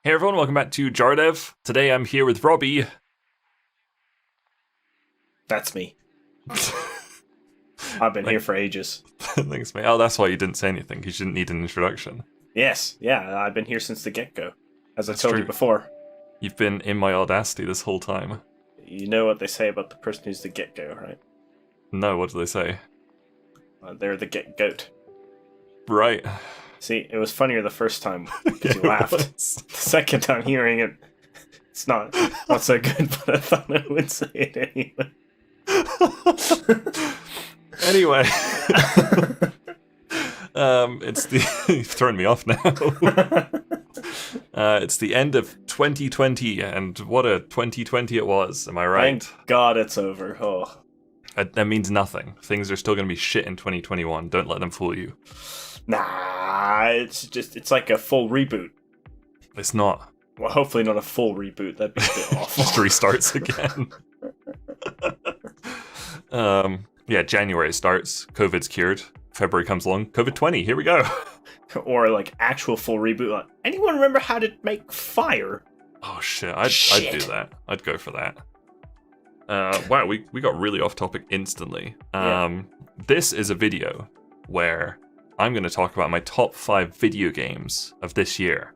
Hey everyone, welcome back to JarDev. Today I'm here with Robby. That's me. I've been here for ages. Thanks, mate. Oh, that's why you didn't say anything. You didn't need an introduction. Yes, yeah, I've been here since the get-go, as That's I told true. you before. You've been in my audacity this whole time. You know what they say about the person who's the get-go, right? No, what do they say? They're the get-goat. Right. See, it was funnier the first time because you laughed. The second time hearing it, it's not so good, but I thought I would say it anyway. Anyway. It's the... You've thrown me off now. It's the end of 2020, and what a 2020 it was, am I right? Thank God it's over. Oh. That means nothing. Things are still going to be shit in 2021. Don't let them fool you. Nah, it's like a full reboot. It's not. Well, hopefully not a full reboot. That'd be a bit awful. Just restarts again. Yeah, January starts. COVID's cured. February comes along. COVID-20. Here we go. Or like actual full reboot. Like, anyone remember how to make fire? Oh shit! I'd do that. I'd go for that. Wow, we got really off topic instantly. This is a video where I'm going to talk about my top 5 video games of this year.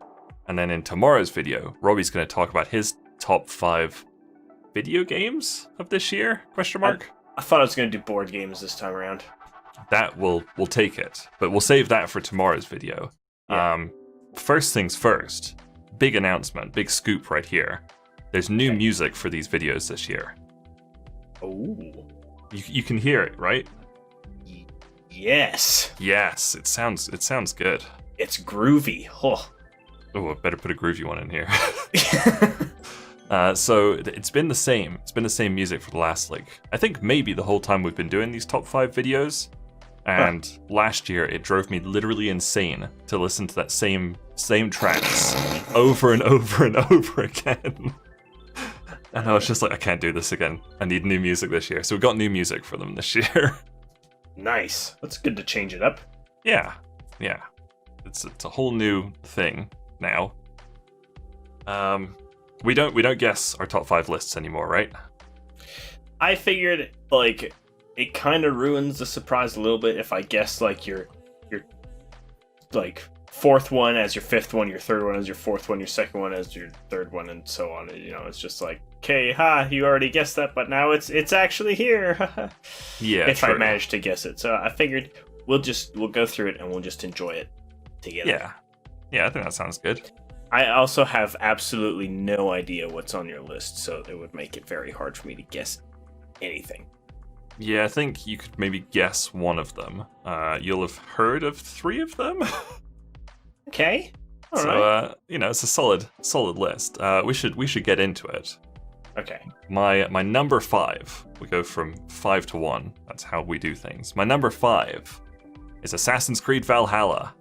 And then in tomorrow's video, Robby's going to talk about his top 5 video games of this year? Question mark? I thought I was going to do board games this time around. That we'll take it. But we'll save that for tomorrow's video. Yeah. First things first, big announcement, big scoop right here. There's new music for these videos this year. Ooh. You can hear it, right? Yes. Yes, it sounds good. It's groovy. Oh. Oh, I better put a groovy one in here. So it's been the same. It's been the same music for the last, I think maybe the whole time we've been doing these top 5 videos. And last year it drove me literally insane to listen to that same tracks over and over and over again. And I was just like, I can't do this again. I need new music this year. So we got new music for them this year. Nice. That's good to change it up. Yeah. It's a whole new thing now. We don't guess our top 5 lists anymore, right? I figured it kind of ruins the surprise a little bit if I guess your fourth one as your fifth one, your third one as your fourth one, your second one as your third one, and so on. You know, it's just like, okay, you already guessed that, but now it's actually here. Yeah, if true. I managed to guess it. So I figured we'll go through it and we'll just enjoy it together. Yeah, I think that sounds good. I also have absolutely no idea what's on your list, so it would make it very hard for me to guess anything. Yeah, I think you could maybe guess one of them. You'll have heard of 3 of them. Okay. All so, right. it's a solid list. We should get into it. Okay. My number 5. We go from 5 to 1. That's how we do things. My number 5 is Assassin's Creed Valhalla.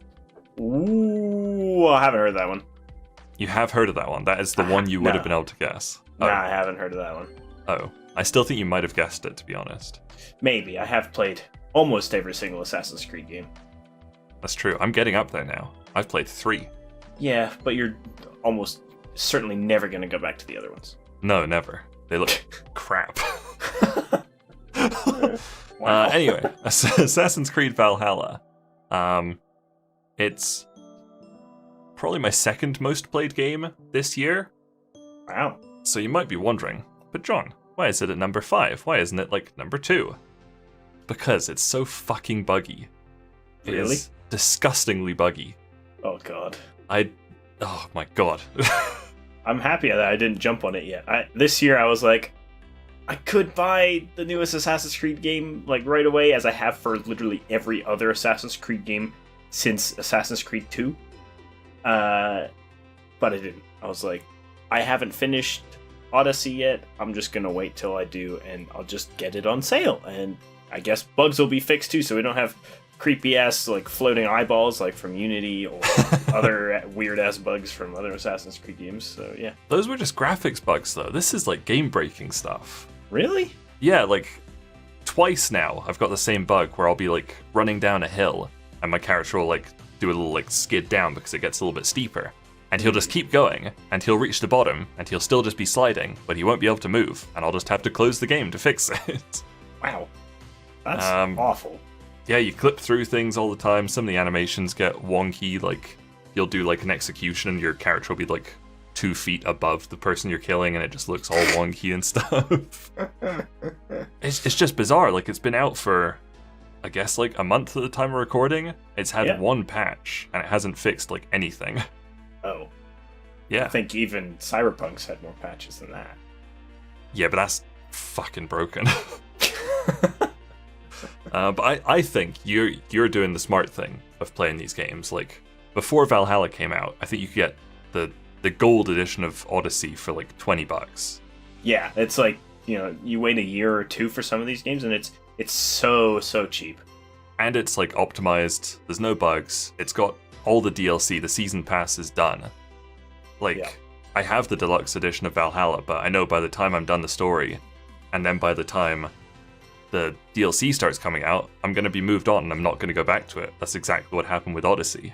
Ooh, I haven't heard that one. You have heard of that one. That is the one you would have been able to guess. No, I haven't heard of that one. Oh, I still think you might have guessed it, to be honest. Maybe. I have played almost every single Assassin's Creed game. That's true. I'm getting up there now. I've played 3. Yeah, but you're almost certainly never going to go back to the other ones. No, never. They look crap. Wow. Anyway, Assassin's Creed Valhalla. It's probably my second most played game this year. Wow. So you might be wondering, but John, why is it at number 5? Why isn't it number 2? Because it's so fucking buggy. It Really? is disgustingly buggy. Oh, God. Oh my god. I'm happy that I didn't jump on it yet. This year I was like, I could buy the newest Assassin's Creed game right away, as I have for literally every other Assassin's Creed game since Assassin's Creed 2. But I didn't. I was like, I haven't finished Odyssey yet. I'm just gonna wait till I do, and I'll just get it on sale. And I guess bugs will be fixed too, so we don't have creepy ass floating eyeballs from Unity or other weird ass bugs from other Assassin's Creed games. So yeah. Those were just graphics bugs though. This is game breaking stuff. Really? Yeah, twice now I've got the same bug where I'll be running down a hill and my character will do a little skid down because it gets a little bit steeper. And he'll just keep going, and he'll reach the bottom, and he'll still just be sliding, but he won't be able to move, and I'll just have to close the game to fix it. Wow. That's awful. Yeah, you clip through things all the time. Some of the animations get wonky, like, you'll do, like, an execution, and your character will be, like, 2 feet above the person you're killing, and it just looks all wonky and stuff. It's just bizarre. Like, it's been out for, I guess, like, a month at the time of recording. It's had one patch, and it hasn't fixed, like, anything. Oh. Yeah. I think even Cyberpunk's had more patches than that. Yeah, but that's fucking broken. But I think you're doing the smart thing of playing these games. Like, before Valhalla came out, I think you could get the gold edition of Odyssey for like $20. Yeah, it's like, you know, you wait a year or two for some of these games, and it's so cheap. And it's like optimized. There's no bugs. It's got all the DLC. The season pass is done. Like, I have the deluxe edition of Valhalla, but I know by the time I'm done the story, and then by the time the DLC starts coming out, I'm going to be moved on and I'm not going to go back to it. That's exactly what happened with Odyssey.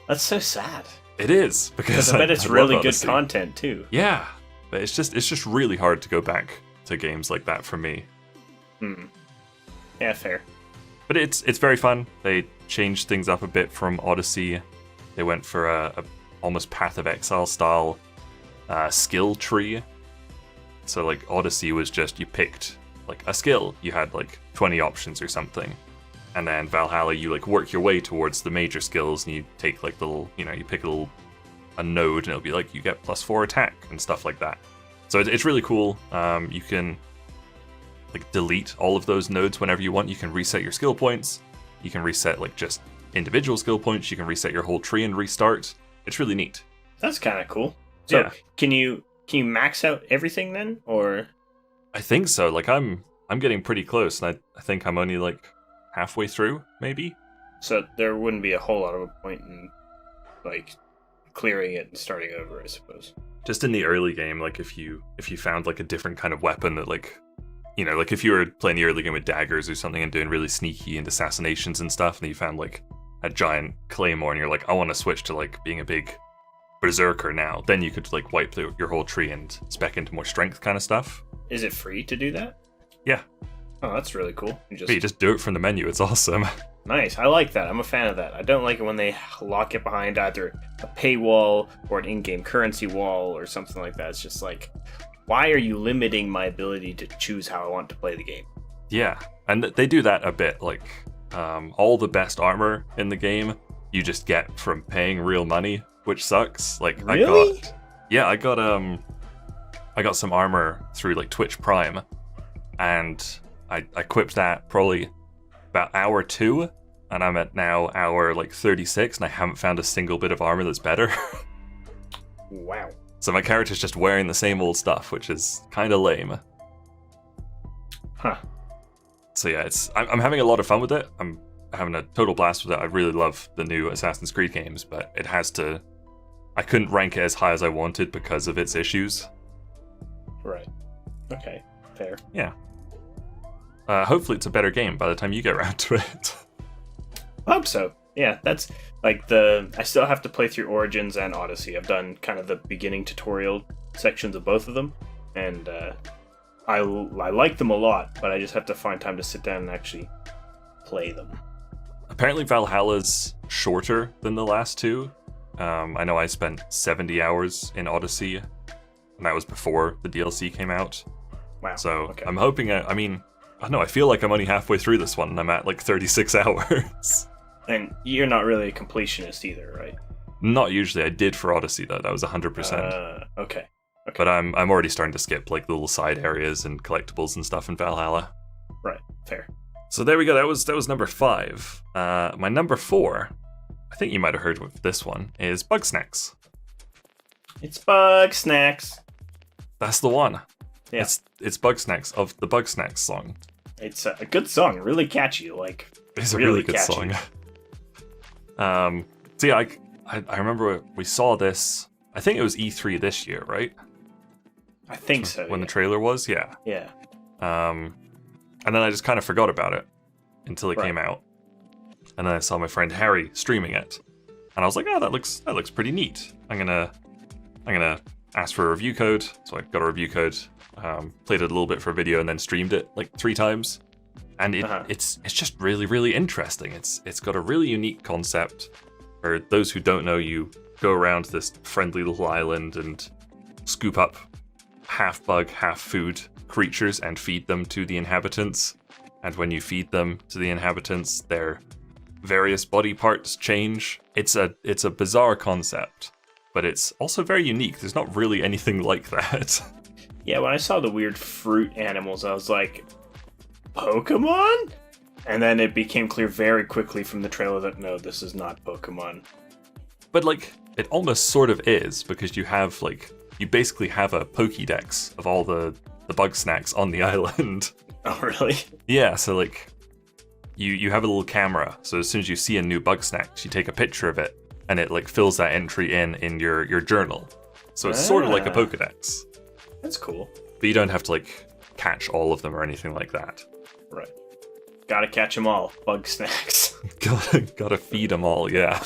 That's so sad. It is, because I bet it's really good content too. Yeah, but it's just really hard to go back to games like that for me. Yeah, fair. But it's very fun. They changed things up a bit from Odyssey. They went for a almost Path of Exile style skill tree. So like Odyssey was just, you picked like a skill. You had like 20 options or something. And then Valhalla, you like work your way towards the major skills, and you take like little, you know, you pick a node, and it'll be like you get +4 attack and stuff like that. So it's really cool. You can like delete all of those nodes whenever you want. You can reset your skill points. You can reset like just individual skill points. You can reset your whole tree and restart. It's really neat. That's kind of cool. So yeah. Can you max out everything then, or? I think so. Like I'm getting pretty close, and I think I'm only like halfway through, maybe. So there wouldn't be a whole lot of a point in like clearing it and starting over, I suppose. Just in the early game, like if you found like a different kind of weapon that, like, you know, like if you were playing the early game with daggers or something and doing really sneaky and assassinations and stuff, and you found like a giant claymore and you're like, I want to switch to like being a big berserker now, then you could like wipe your whole tree and spec into more strength kind of stuff. Is it free to do that? Yeah. Oh, that's really cool. You just do it from the menu. It's awesome. Nice. I like that. I'm a fan of that. I don't like it when they lock it behind either a paywall or an in-game currency wall or something like that. It's just like, why are you limiting my ability to choose how I want to play the game? Yeah, and they do that a bit. Like, all the best armor in the game you just get from paying real money, which sucks. Like, really? I got some armor through like Twitch Prime, and I equipped that probably about hour 2, and I'm at now hour like 36, and I haven't found a single bit of armor that's better. Wow. So my character's just wearing the same old stuff, which is kind of lame. Huh. So yeah, I'm having a lot of fun with it. I'm having a total blast with it. I really love the new Assassin's Creed games, but I couldn't rank it as high as I wanted because of its issues. Right. Okay. Fair. Yeah. Hopefully it's a better game by the time you get around to it. I hope so. Yeah, that's like I still have to play through Origins and Odyssey. I've done kind of the beginning tutorial sections of both of them, and I like them a lot, but I just have to find time to sit down and actually play them. Apparently Valhalla's shorter than the last two. I know I spent 70 hours in Odyssey, and that was before the DLC came out. Wow. So okay. I'm hoping, I don't know, I feel like I'm only halfway through this one, and I'm at like 36 hours. And you're not really a completionist either, right? Not usually. I did for Odyssey, though. That was 100%. Okay. But I'm already starting to skip like little side areas and collectibles and stuff in Valhalla. Right. Fair. So there we go. That was number 5. My number 4, I think you might have heard of this one, is Bugsnax. It's Bugsnax. That's the one. Yeah. It's Bugsnax of the Bugsnax song. It's a good song, really catchy. Like, it's a really good catchy song. So yeah, I remember we saw this. I think it was E3 this year, right? I think so. When the trailer was, yeah. Yeah. And then I just kind of forgot about it until it came out. And then I saw my friend Harry streaming it. and I was like, oh, that looks pretty neat. I'm gonna ask for a review code. So I got a review code, played it a little bit for a video, and then streamed it like 3 times. And it's just really, really interesting. It's got a really unique concept. For those who don't know, you go around this friendly little island and scoop up half bug, half food creatures and feed them to the inhabitants. And when you feed them to the inhabitants, their various body parts change. It's a bizarre concept, but it's also very unique. There's not really anything like that. Yeah, when I saw the weird fruit animals, I was like, Pokemon? And then it became clear very quickly from the trailer that no, this is not Pokemon. But like, it almost sort of is, because you have like, you basically have a Pokédex of all the bug snacks on the island. Oh, really? Yeah, so like, you have a little camera, so as soon as you see a new bug snack, you take a picture of it, and it like fills that entry in your journal. So it's sort of like a Pokédex. That's cool. But you don't have to like catch all of them or anything like that. Right. Gotta catch them all. Bug snacks. gotta feed them all, yeah.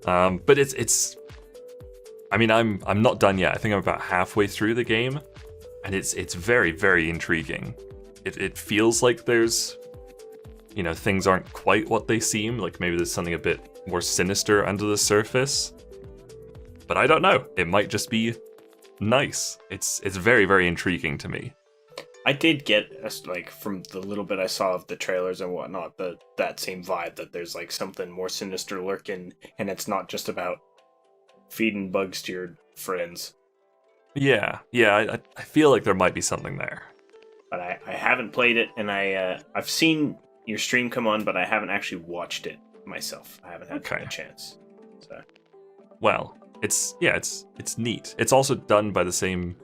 But it's. I mean, I'm not done yet. I think I'm about halfway through the game, and it's very, very intriguing. It feels like there's, things aren't quite what they seem. Like maybe there's something a bit more sinister under the surface. But I don't know. It might just be nice. It's very, very intriguing to me. I did get, like, from the little bit I saw of the trailers and whatnot, that same vibe that there's, like, something more sinister lurking, and it's not just about feeding bugs to your friends. Yeah, I feel like there might be something there. But I haven't played it, and I've seen your stream come on, but I haven't actually watched it myself. I haven't had a chance. So. Well, it's neat. It's also done by the same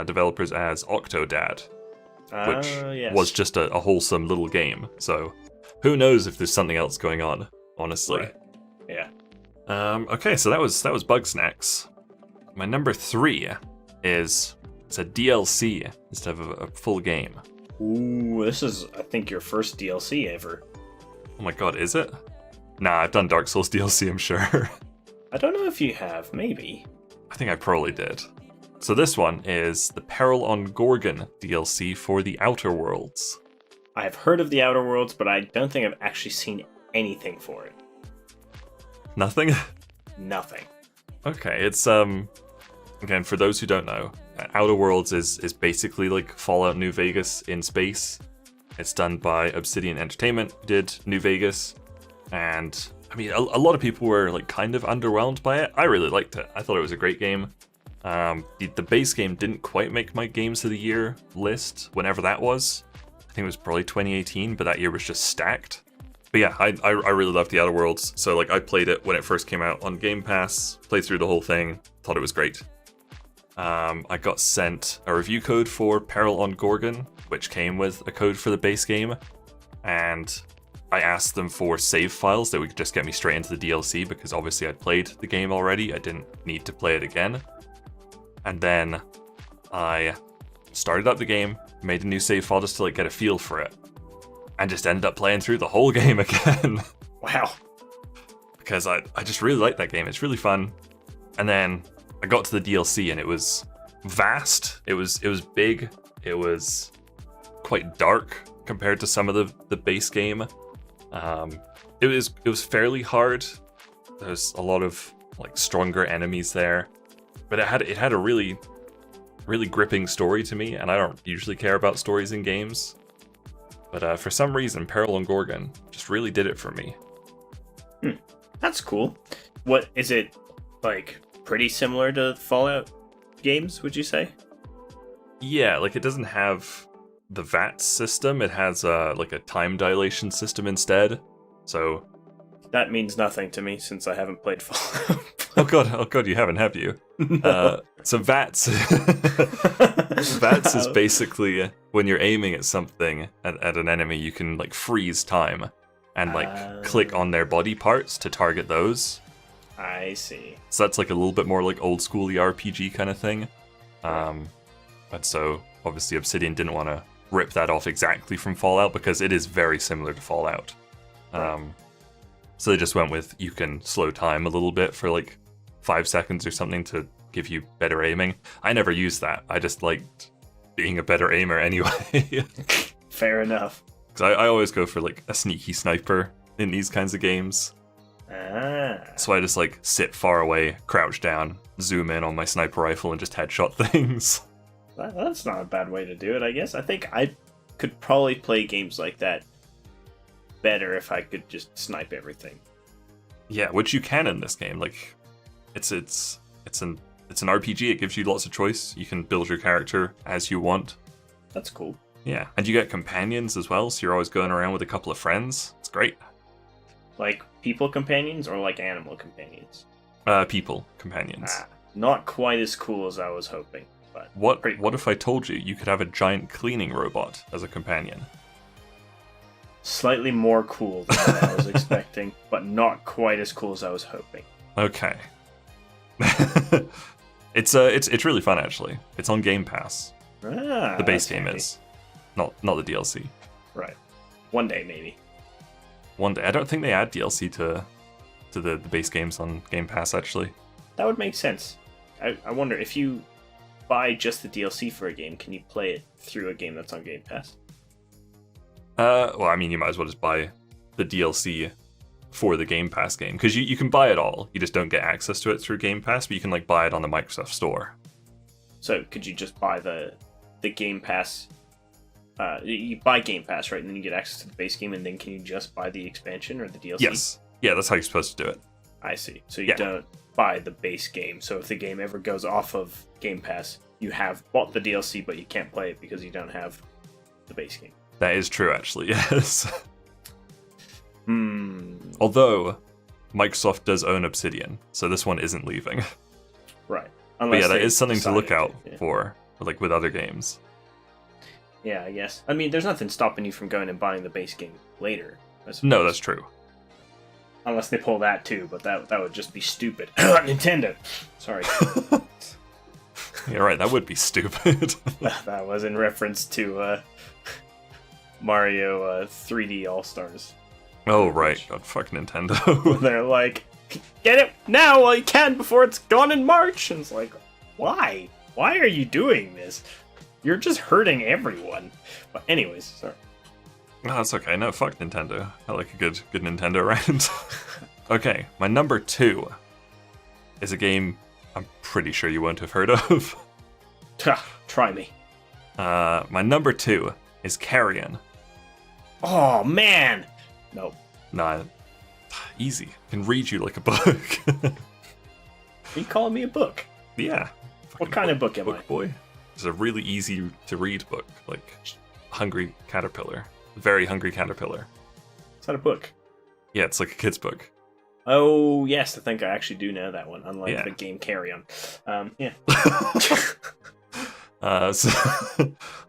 developers as Octodad, which was just a wholesome little game. So who knows if there's something else going on, honestly. Right. Yeah. Okay, so that was Bugsnax. My number 3 it's a DLC instead of a full game. Ooh, this is, I think, your first DLC ever. Oh my god, is it? Nah, I've done Dark Souls DLC, I'm sure. I don't know if you have, maybe. I think I probably did. So this one is the Peril on Gorgon DLC for the Outer Worlds. I've heard of the Outer Worlds, but I don't think I've actually seen anything for it. Nothing? Nothing. Okay, it's again, for those who don't know, Outer Worlds is basically like Fallout New Vegas in space. It's done by Obsidian Entertainment, who did New Vegas, and I mean, a lot of people were like kind of underwhelmed by it. I really liked it. I thought it was a great game. The base game didn't quite make my Games of the Year list, whenever that was. I think it was probably 2018, but that year was just stacked. But yeah, I really loved the Outer Worlds, so like I played it when it first came out on Game Pass, played through the whole thing, thought it was great. I got sent a review code for Peril on Gorgon, which came with a code for the base game, and I asked them for save files that would just get me straight into the DLC, because obviously I'd played the game already, I didn't need to play it again. And then I started up the game, made a new save file just to like get a feel for it, and just ended up playing through the whole game again. Wow. Because I just really like that game, it's really fun. And then I got to the DLC and it was vast, it was big, it was quite dark compared to some of the base game. It was fairly hard. There's a lot of like stronger enemies there, but it had a really gripping story to me, and I don't usually care about stories in games. But for some reason, Peril on Gorgon just really did it for me. That's cool. What is it, like, pretty similar to Fallout games, would you say? Yeah, like it doesn't have the VATS system. It has like a time dilation system instead. So that means nothing to me since I haven't played Fallout. Oh god, you haven't, have you? No. So VATS is basically when you're aiming at something at an enemy, you can like freeze time and like click on their body parts to target those. I see. So that's like a little bit more like old school RPG kind of thing. But so obviously Obsidian didn't want to rip that off exactly from Fallout because it is very similar to Fallout. So they just went with you can slow time a little bit for like 5 seconds or something to give you better aiming. I never used that. I just liked being a better aimer anyway. Fair enough. Because I always go for like a sneaky sniper in these kinds of games. So I just like sit far away, crouch down, zoom in on my sniper rifle and just headshot things. That's not a bad way to do it, I guess. I think I could probably play games like that better if I could just snipe everything. Yeah, which you can in this game. Like, it's an RPG. It gives you lots of choice. You can build your character as you want. That's cool. Yeah, and you get companions as well, so you're always going around with a couple of friends. It's great. Like people companions or like animal companions? People companions. Not quite as cool as I was hoping. But what if I told you you could have a giant cleaning robot as a companion? Slightly more cool than what I was expecting, but not quite as cool as I was hoping. Okay. It's really fun actually. It's on Game Pass. The base game is. Not the DLC. Right. One day maybe. One day. I don't think they add DLC to the base games on Game Pass actually. That would make sense. I wonder if you buy just the DLC for a game, can you play it through a game that's on Game Pass? Well, I mean, you might as well just buy the DLC for the Game Pass game, because you can buy it all. You just don't get access to it through Game Pass, but you can like buy it on the Microsoft Store. So could you just buy the Game Pass? You buy Game Pass, right, and then you get access to the base game, and then can you just buy the expansion or the DLC? Yes. Yeah, that's how you're supposed to do it. I see. So you don't buy the base game. So if the game ever goes off of Game Pass, you have bought the DLC, but you can't play it because you don't have the base game. That is true, actually, yes. Although, Microsoft does own Obsidian, so this one isn't leaving. Right. But yeah, that is something to look out for, like with other games. Yeah, I guess. I mean, there's nothing stopping you from going and buying the base game later. No, that's true. Unless they pull that too, but that would just be stupid. Nintendo! Sorry. Yeah, right, that would be stupid. That was in reference to Mario 3D All-Stars. Oh, right. God, fuck Nintendo. They're like, get it now while you can before it's gone in March! And it's like, why? Why are you doing this? You're just hurting everyone. But anyways, sorry. No, that's okay. No, fuck Nintendo. I like a good Nintendo round. Okay, my number 2 is a game I'm pretty sure you won't have heard of. Try me. My number 2 is Carrion. Oh, man! Nope. Nah, easy. I can read you like a book. Are you calling me a book? Yeah. What kind of book am I? Boy. It's a really easy to read book, like Hungry Caterpillar. Very Hungry Caterpillar. Is that a book? Yeah, it's like a kid's book. Oh, yes, I think I actually do know that one, unlike the game Carrion. Yeah.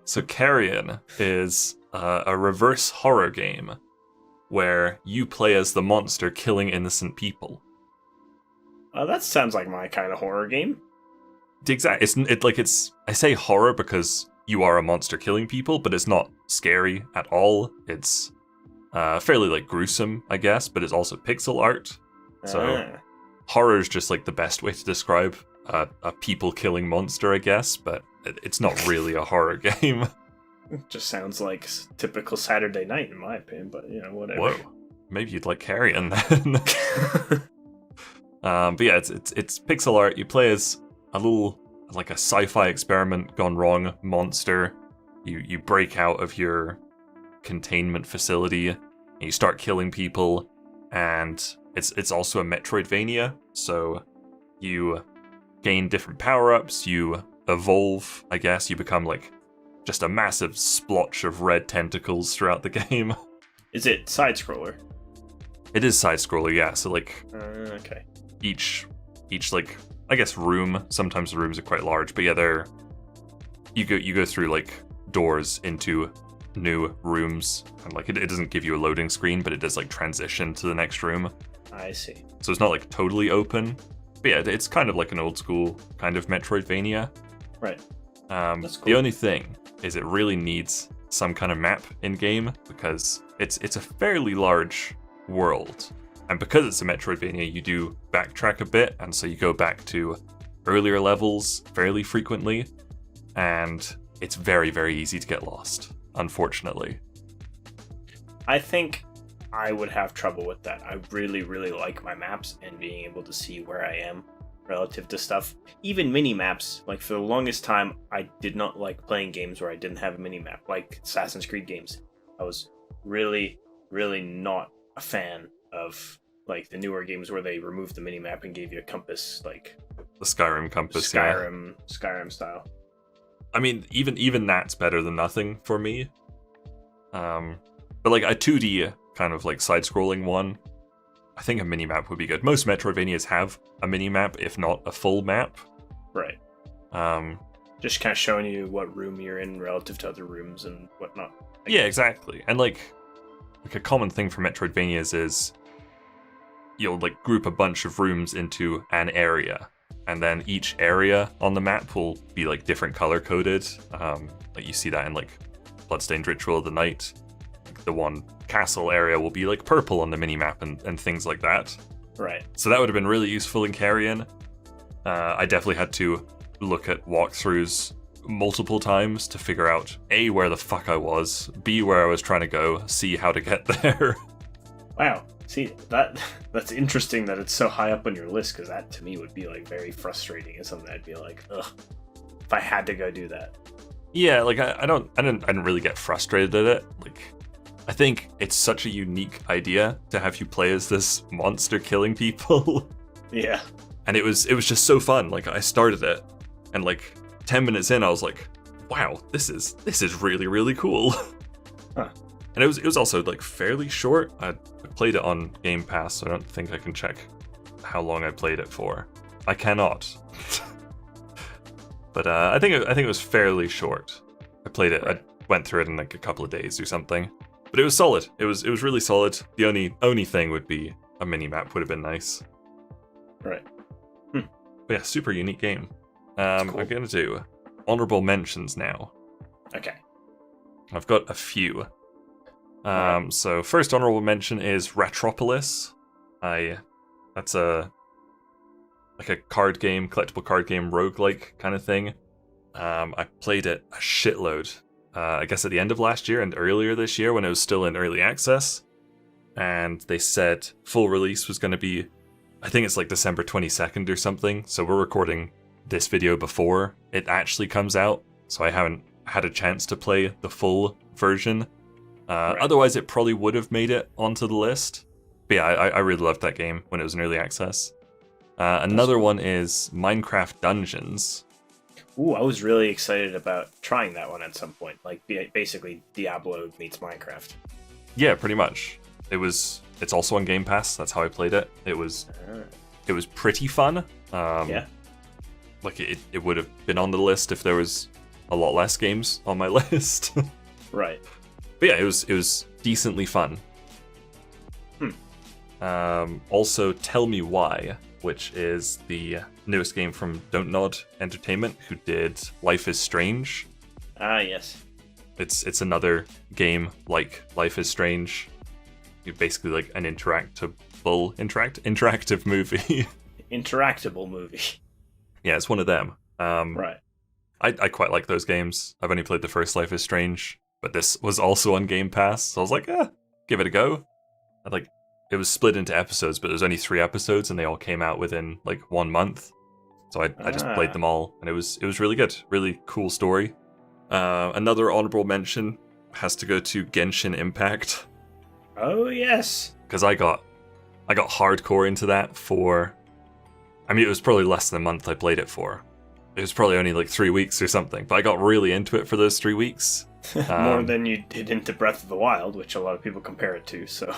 So Carrion is a reverse horror game where you play as the monster killing innocent people. That sounds like my kind of horror game. I say horror because you are a monster killing people, but it's not scary at all. It's fairly like gruesome, I guess, but it's also pixel art. So horror is just like the best way to describe a people killing monster, I guess, but it's not really a horror game. It just sounds like typical Saturday night, in my opinion, but whatever. Whoa, maybe you'd like Carrion then. But yeah, it's pixel art. You play as a little, like a sci-fi experiment gone wrong monster. You break out of your containment facility and you start killing people, and it's also a Metroidvania, so you gain different power-ups, you evolve, I guess, you become like just a massive splotch of red tentacles throughout the game. Is it side-scroller? It is side-scroller, yeah, so like okay. Each like, I guess, room, sometimes the rooms are quite large, but yeah, you go through like doors into new rooms, and like it doesn't give you a loading screen, but it does like transition to the next room. I see. So it's not like totally open, but yeah, it's kind of like an old school kind of Metroidvania. Right. That's cool. The only thing is it really needs some kind of map in game, because it's a fairly large world, And because it's a Metroidvania, you do backtrack a bit, and so you go back to earlier levels fairly frequently, and it's very, very easy to get lost, unfortunately. I think I would have trouble with that. I really, really like my maps and being able to see where I am relative to stuff. Even mini-maps, like for the longest time, I did not like playing games where I didn't have a mini-map, like Assassin's Creed games. I was really, really not a fan of like the newer games where they removed the mini-map and gave you a compass, like the Skyrim compass, Skyrim style. I mean, even that's better than nothing for me. But like a 2D kind of like side-scrolling one, I think a mini-map would be good. Most Metroidvanias have a mini-map, if not a full map. Right. Just kind of showing you what room you're in relative to other rooms and whatnot. Yeah, exactly. And like a common thing for Metroidvanias is you'll like group a bunch of rooms into an area, and then each area on the map will be like different color coded. Like you see that in like Bloodstained Ritual of the Night. Like, the one castle area will be like purple on the minimap and things like that. Right. So that would have been really useful in Carrion. I definitely had to look at walkthroughs multiple times to figure out A, where the fuck I was, B, where I was trying to go, C, how to get there. Wow. See, that's interesting that it's so high up on your list, because that to me would be like very frustrating and something I'd be like, ugh, if I had to go do that. Yeah, like I didn't really get frustrated at it. Like I think it's such a unique idea to have you play as this monster killing people. Yeah. And it was just so fun. Like I started it, and like 10 minutes in, I was like, wow, this is really, really cool. Huh. And it was also like fairly short. I played it on Game Pass, so I don't think I can check how long I played it for. I cannot. But I think it was fairly short. I played it. I went through it in like a couple of days or something. But it was solid. It was really solid. The only thing would be a mini map would have been nice. Right. But yeah, super unique game. Cool. I'm gonna do honorable mentions now. Okay. I've got a few. So first honorable mention is Ratropolis. That's a card game, collectible card game, roguelike kind of thing. I played it a shitload. I guess at the end of last year and earlier this year when it was still in early access. And they said full release was going to be, I think it's like December 22nd or something. So we're recording this video before it actually comes out. So I haven't had a chance to play the full version. Otherwise, it probably would have made it onto the list. But yeah, I really loved that game when it was in early access. Another one is Minecraft Dungeons. Ooh, I was really excited about trying that one at some point. Like, basically, Diablo meets Minecraft. Yeah, pretty much. It's also on Game Pass. That's how I played it. It was pretty fun. Yeah. Like, it would have been on the list if there was a lot less games on my list. Right. But yeah, it was decently fun. Also, Tell Me Why, which is the newest game from Don't Nod Entertainment, who did Life is Strange. Ah, yes. It's another game like Life is Strange. You're basically like an interactive movie. Interactable movie. Yeah, it's one of them. Right. I quite like those games. I've only played the first Life is Strange, but this was also on Game Pass, so I was like, give it a go. It was split into episodes, but there's only 3 episodes, and they all came out within like 1 month. So I just played them all, and it was really good. Really cool story. Another honorable mention has to go to Genshin Impact. Oh yes. Because I got hardcore into that for, I mean, it was probably less than a month I played it for. It was probably only like 3 weeks or something, but I got really into it for those 3 weeks. More than you did into Breath of the Wild, which a lot of people compare it to, so.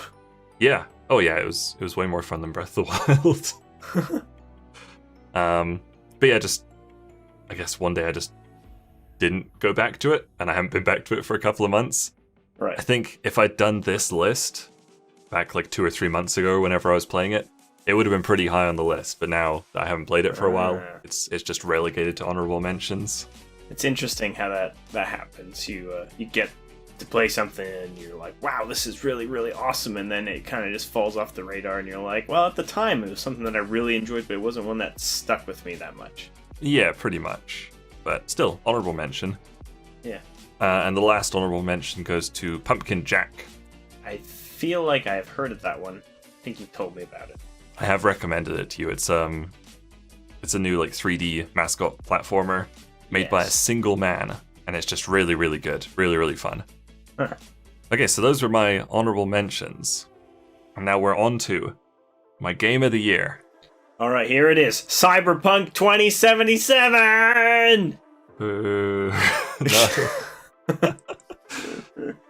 Yeah. Oh yeah, it was way more fun than Breath of the Wild. But yeah, I guess one day I just didn't go back to it, and I haven't been back to it for a couple of months. Right. I think if I'd done this list back like 2 or 3 months ago, whenever I was playing it, it would have been pretty high on the list. But now that I haven't played it for a while, it's just relegated to honorable mentions. It's interesting how that happens. You get to play something and you're like, wow, this is really, really awesome, and then it kind of just falls off the radar and you're like, well, at the time it was something that I really enjoyed, but it wasn't one that stuck with me that much. Yeah, pretty much. But still, honorable mention. Yeah. And the last honorable mention goes to Pumpkin Jack. I feel like I've heard of that one. I think you told me about it. I have recommended it to you. It's a new like 3D mascot platformer made by a single man, and it's just really, really good. Really, really fun. Huh. Okay, so those were my honorable mentions. And now we're on to my game of the year. All right, here it is. Cyberpunk 2077! No.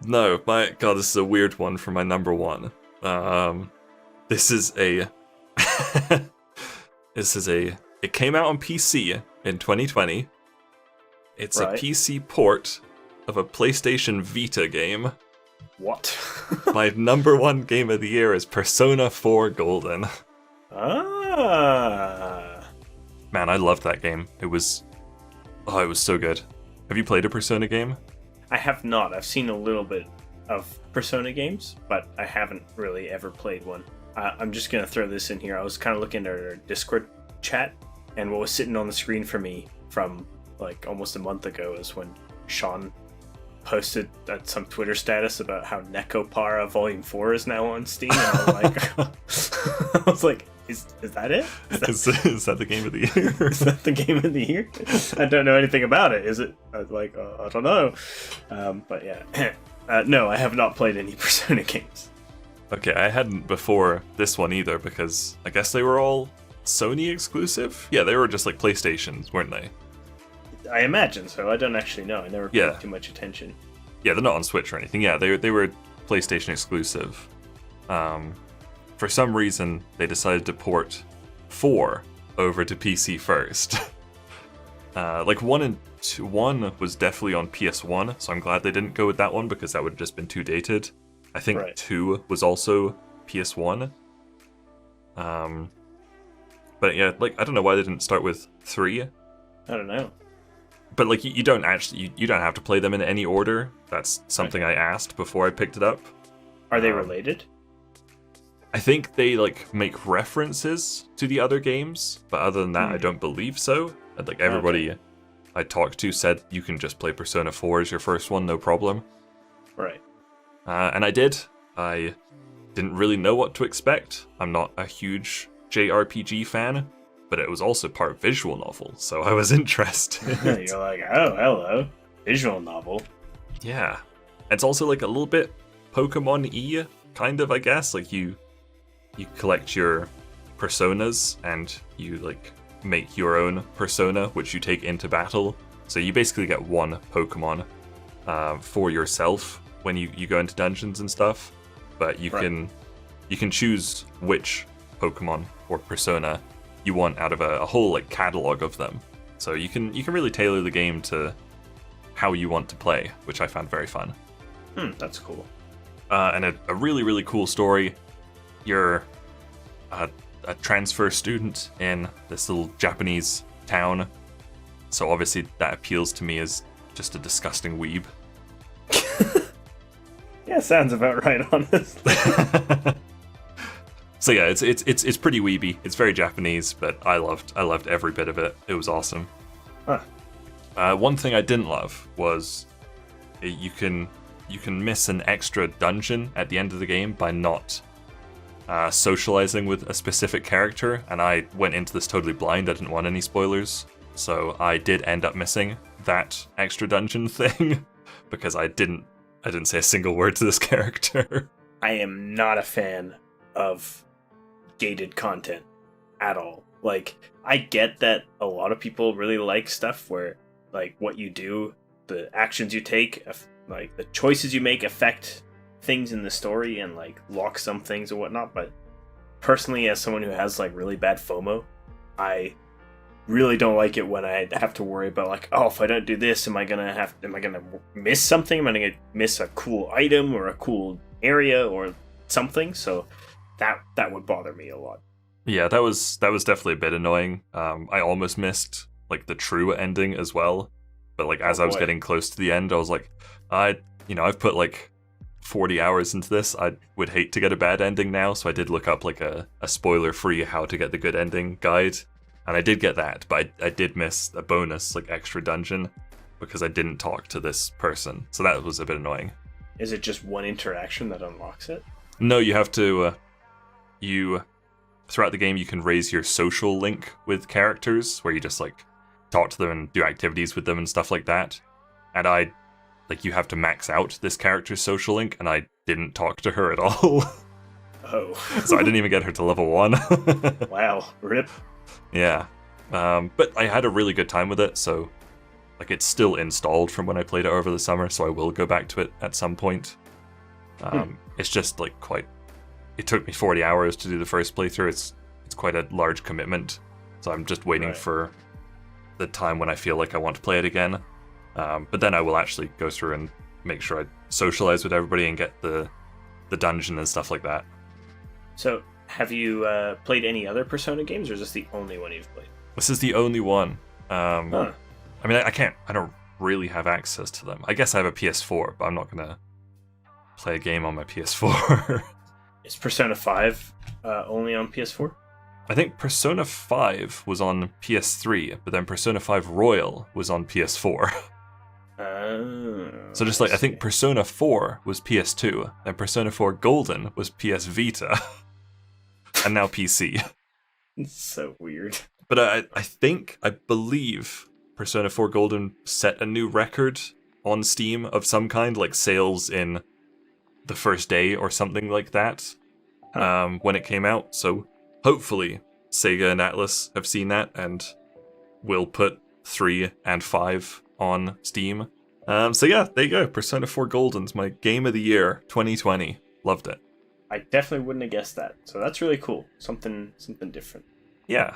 No, my god, this is a weird one for my number one. This is a... It came out on PC in 2020. It's a PC port of a PlayStation Vita game. What? My number one game of the year is Persona 4 Golden. Ah. Man, I loved that game. It was so good. Have you played a Persona game? I have not. I've seen a little bit of Persona games, but I haven't really ever played one. I'm just going to throw this in here. I was kind of looking at our Discord chat, and what was sitting on the screen for me from like almost a month ago is when Sean posted some Twitter status about how Necopara Volume 4 is now on Steam, and I was like, is that it? Is that the game of the year? Is that the game of the year? I don't know anything about it. Is it? I don't know. But yeah. No, I have not played any Persona games. Okay, I hadn't before this one either, because I guess they were all Sony exclusive? Yeah, they were just like PlayStations, weren't they? I imagine so. I don't actually know. I never paid too much attention. Yeah, they're not on Switch or anything. Yeah, they were PlayStation exclusive. For some reason, they decided to port 4 over to PC first. Like 1 and 2, 1 was definitely on PS1, so I'm glad they didn't go with that one because that would have just been too dated. I think 2 was also PS1. But yeah, like I don't know why they didn't start with 3. I don't know. But like you don't actually you don't have to play them in any order. That's something I asked before I picked it up. Are they related? I think they like make references to the other games, but other than that, I don't believe so. And like everybody I talked to said you can just play Persona 4 as your first one, no problem. Right. And I did. I didn't really know what to expect. I'm not a huge JRPG fan, but it was also part visual novel, so I was interested. You're like, oh, hello, visual novel. Yeah. It's also like a little bit Pokemon-y, kind of, I guess. Like you collect your personas and you like make your own persona, which you take into battle. So you basically get one Pokemon for yourself when you go into dungeons and stuff. But you can choose which Pokemon or persona you want out of a whole like catalog of them. So you can really tailor the game to how you want to play, which I found very fun. That's cool. And a really, really cool story. You're a transfer student in this little Japanese town. So obviously that appeals to me as just a disgusting weeb. Yeah, sounds about right, honestly. So yeah, it's pretty weeby. It's very Japanese, but I loved every bit of it. It was awesome. Huh. One thing I didn't love was you can miss an extra dungeon at the end of the game by not socializing with a specific character, and I went into this totally blind. I didn't want any spoilers, so I did end up missing that extra dungeon thing because I didn't say a single word to this character. I am not a fan of gated content at all. Like, I get that a lot of people really like stuff where, like, what you do, the actions you take, like, the choices you make affect things in the story and, like, lock some things or whatnot, but personally, as someone who has, like, really bad FOMO, I really don't like it when I have to worry about, like, oh, if I don't do this, am I gonna miss something? Am I gonna miss a cool item or a cool area or something? So that would bother me a lot. Yeah, that was definitely a bit annoying. I almost missed like the true ending as well, but like as I was getting close to the end, I was like, I I've put like 40 hours into this. I would hate to get a bad ending now, so I did look up like a spoiler-free how to get the good ending guide, and I did get that, but I did miss a bonus, like extra dungeon, because I didn't talk to this person, so that was a bit annoying. Is it just one interaction that unlocks it? No, you have to, throughout the game you can raise your social link with characters, where you just like talk to them and do activities with them and stuff like that, and you have to max out this character's social link, and I didn't talk to her at all. Oh. So I didn't even get her to level 1. Wow, rip. Yeah. But I had a really good time with it, so like it's still installed from when I played it over the summer, so I will go back to it at some point. It's just like it took me 40 hours to do the first playthrough. It's quite a large commitment, so I'm just waiting for the time when I feel like I want to play it again. But then I will actually go through and make sure I socialize with everybody and get the dungeon and stuff like that. So, have you played any other Persona games, or is this the only one you've played? This is the only one. I mean, I don't really have access to them. I guess I have a PS4, but I'm not going to play a game on my PS4. Is Persona 5 only on PS4? I think Persona 5 was on PS3, but then Persona 5 Royal was on PS4. So just like, I think Persona 4 was PS2, then Persona 4 Golden was PS Vita, and now PC. It's so weird. But I believe Persona 4 Golden set a new record on Steam of some kind, like sales in the first day or something like that, when it came out. So hopefully Sega and Atlus have seen that and will put 3 and 5 on Steam. So yeah, there you go. Persona 4 Golden's my game of the year 2020. Loved it. I definitely wouldn't have guessed that. So that's really cool. Something different. Yeah.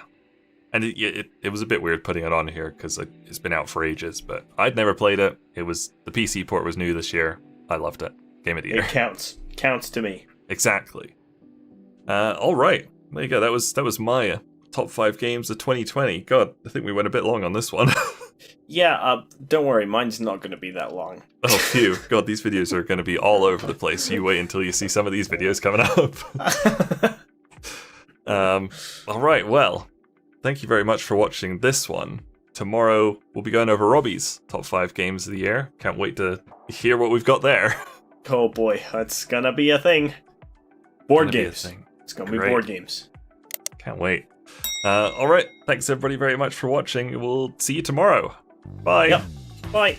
And it was a bit weird putting it on here because it's been out for ages, but I'd never played it. The PC port was new this year. I loved it. Game of the year. It counts. Counts to me. Exactly. All right. There you go. That was my top 5 games of 2020. God, I think we went a bit long on this one. Yeah, don't worry. Mine's not going to be that long. Oh, phew. God, these videos are going to be all over the place. You wait until you see some of these videos coming up. All right. Well, thank you very much for watching this one. Tomorrow, we'll be going over Robby's top 5 games of the year. Can't wait to hear what we've got there. Oh boy, that's gonna be a thing. Board games. It's gonna be board games. Can't wait. All right. Thanks everybody very much for watching. We'll see you tomorrow. Bye. Yep. Bye.